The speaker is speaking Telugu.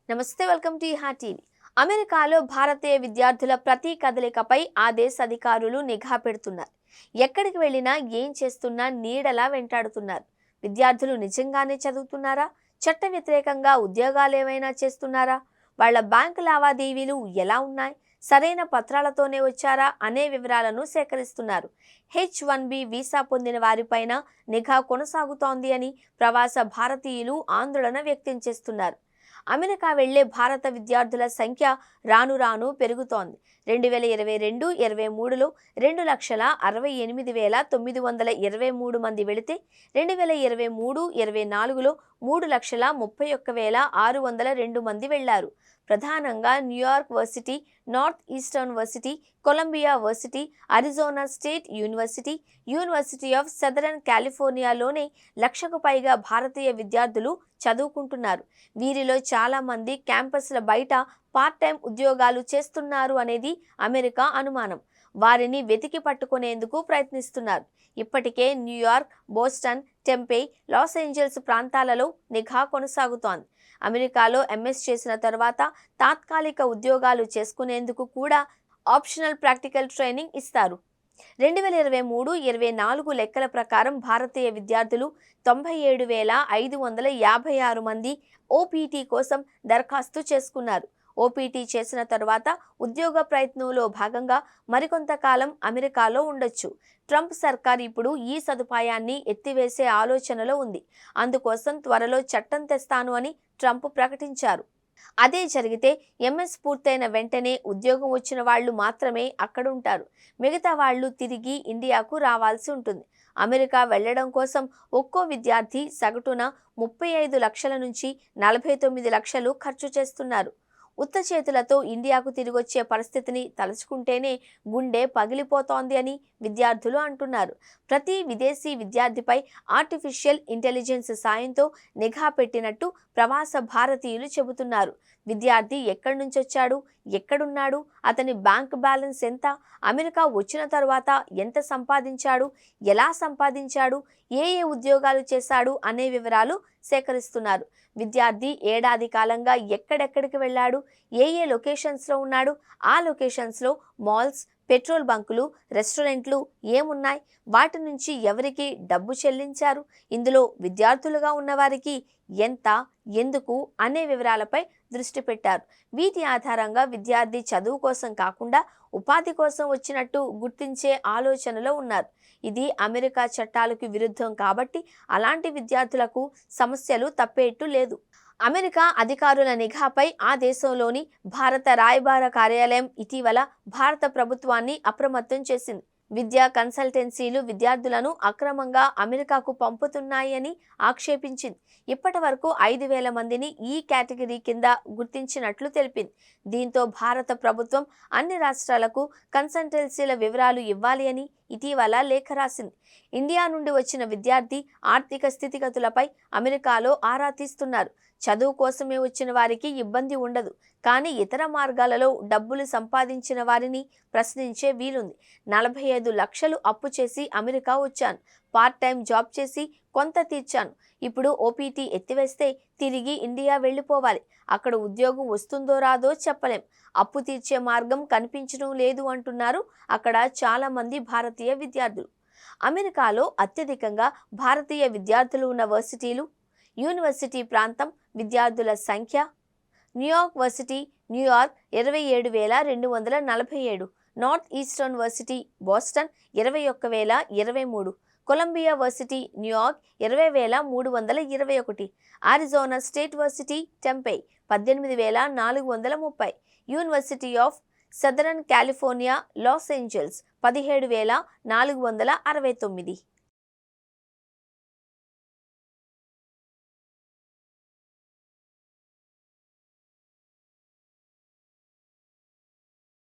నమస్తే, వెల్కమ్ టు ఇహా టీవీ. అమెరికాలో భారతీయ విద్యార్థుల ప్రతి కదలికపై ఆ దేశ అధికారులు నిఘా పెడుతున్నారు. ఎక్కడికి వెళ్ళినా ఏం చేస్తున్నా నీడలా వెంటాడుతున్నారు. విద్యార్థులు నిజంగానే చదువుతున్నారా? చట్ట వ్యతిరేకంగా ఉద్యోగాలు ఏమైనా చేస్తున్నారా? వాళ్ళ బ్యాంకు లావాదేవీలు ఎలా ఉన్నాయి? సరైన పత్రాలతోనే వచ్చారా అనే వివరాలను సేకరిస్తున్నారు. H-1B వీసా పొందిన వారిపైన నిఘా కొనసాగుతోంది అని ప్రవాస భారతీయులు ఆందోళన వ్యక్తం చేస్తున్నారు. అమెరికా వెళ్లే భారత విద్యార్థుల సంఖ్య రాను రాను పెరుగుతోంది. 2022-23లో 2,68,923 మంది వెళితే 2023-24లో 3,31,602 మంది వెళ్లారు. ప్రధానంగా New York varsity, north eastern varsity, Columbia varsity, Arizona state university, university of southern కాలిఫోర్నియాలోనే 1,00,000కు పైగా భారతీయ విద్యార్థులు చదువుకుంటున్నారు. వీరిలో చాలా మంది క్యాంపస్ల బయట పార్ట్ టైం ఉద్యోగాలు చేస్తున్నారు అనేది అమెరికా అనుమానం. వారిని వెతికి పట్టుకునేందుకు ప్రయత్నిస్తున్నారు. ఇప్పటికే New York, Boston, Tempe, Los Angeles ప్రాంతాలలో నిఘా కొనసాగుతోంది. అమెరికాలో ఎంఎస్ చేసిన తర్వాత తాత్కాలిక ఉద్యోగాలు చేసుకునేందుకు కూడా ఆప్షనల్ ప్రాక్టికల్ ట్రైనింగ్ ఇస్తారు. 2023-24 లెక్కల ప్రకారం భారతీయ విద్యార్థులు 97,556 మంది ఓపీటీ కోసం దరఖాస్తు చేసుకున్నారు. ఓపీటీ చేసిన తర్వాత ఉద్యోగ ప్రయత్నంలో భాగంగా మరికొంతకాలం అమెరికాలో ఉండొచ్చు. ట్రంప్ సర్కార్ ఇప్పుడు ఈ సదుపాయాన్ని ఎత్తివేసే ఆలోచనలో ఉంది. అందుకోసం త్వరలో చట్టం తెస్తాను అని ట్రంప్ ప్రకటించారు. అదే జరిగితే ఎంఎస్ పూర్తయిన వెంటనే ఉద్యోగం వచ్చిన వాళ్ళు మాత్రమే అక్కడుంటారు. మిగతా వాళ్ళు తిరిగి ఇండియాకు రావాల్సి ఉంటుంది. అమెరికా వెళ్లడం కోసం ఒక్కో విద్యార్థి సగటున 35 లక్షల నుంచి 49 లక్షలు ఖర్చు చేస్తున్నారు. ఉత్త చేతులతో ఇండియాకు తిరిగొచ్చే పరిస్థితిని తలుచుకుంటేనే గుండె పగిలిపోతోంది అని విద్యార్థులు అంటున్నారు. ప్రతి విదేశీ విద్యార్థిపై ఆర్టిఫిషియల్ ఇంటెలిజెన్స్ సాయంతో నిఘా పెట్టినట్టు ప్రవాస భారతీయులు చెబుతున్నారు. విద్యార్థి ఎక్కడి నుంచి వచ్చాడు, ఎక్కడున్నాడు, అతని బ్యాంక్ బ్యాలెన్స్ ఎంత, అమెరికా వచ్చిన తర్వాత ఎంత సంపాదించాడు, ఎలా సంపాదించాడు, ఏ ఉద్యోగాలు చేశాడు అనే వివరాలు సేకరిస్తున్నారు. విద్యార్థి ఏడాది కాలంగా ఎక్కడెక్కడికి వెళ్ళాడు, ఏ లొకేషన్స్లో ఉన్నాడు, ఆ లొకేషన్స్లో మాల్స్, పెట్రోల్ బంకులు, రెస్టారెంట్లు ఏమున్నాయి, వాటి నుంచి ఎవరికి డబ్బు చెల్లించారు, ఇందులో విద్యార్థులుగా ఉన్నవారికి ఎంత, ఎందుకు అనే వివరాలపై దృష్టి పెట్టారు. వీటి ఆధారంగా విద్యార్థి చదువు కోసం కాకుండా ఉపాధి కోసం వచ్చినట్టు గుర్తించే ఆలోచనలో ఉన్నారు. ఇది అమెరికా చట్టాలకు విరుద్ధం కాబట్టి అలాంటి విద్యార్థులకు సమస్యలు తప్పేట్టు లేదు. అమెరికా అధికారుల నిఘాపై ఆ దేశంలోని భారత రాయబార కార్యాలయం ఇటీవల భారత ప్రభుత్వాన్ని అప్రమత్తం చేసింది. విద్యా కన్సల్టెన్సీలు విద్యార్థులను అక్రమంగా అమెరికాకు పంపుతున్నాయని ఆక్షేపించింది. ఇప్పటి వరకు 5,000 మందిని ఈ కేటగిరీ కింద గుర్తించినట్లు తెలిపింది. దీంతో భారత ప్రభుత్వం అన్ని రాష్ట్రాలకు కన్సల్టెన్సీల వివరాలు ఇవ్వాలి అని ఇటీవల లేఖ రాసింది. ఇండియా నుండి వచ్చిన విద్యార్థి ఆర్థిక స్థితిగతులపై అమెరికాలో ఆరా తీస్తున్నారు. చదువు కోసమే వచ్చిన వారికి ఇబ్బంది ఉండదు, కానీ ఇతర మార్గాలలో డబ్బులు సంపాదించిన వారిని ప్రశ్నించే వీలుంది. 45 లక్షలు అప్పు చేసి అమెరికా వచ్చాను, పార్ట్ టైం జాబ్ చేసి కొంత తీర్చాను, ఇప్పుడు ఓపీటీ ఎత్తివేస్తే తిరిగి ఇండియా వెళ్ళిపోవాలి, అక్కడ ఉద్యోగం వస్తుందో రాదో చెప్పలేం, అప్పు తీర్చే మార్గం కనిపించడం లేదు అంటున్నారు అక్కడ చాలా మంది భారతీయ విద్యార్థులు. అమెరికాలో అత్యధికంగా భారతీయ విద్యార్థులు ఉన్న వర్సిటీలు, యూనివర్సిటీ ప్రాంతం, విద్యార్థుల సంఖ్య: New York varsity, New York 27,247, north eastern varsity, Boston 21,023, Columbia varsity, New York 20,321, Arizona State varsity, Tempe 18,430, University of Southern California, Los Angeles 17,469.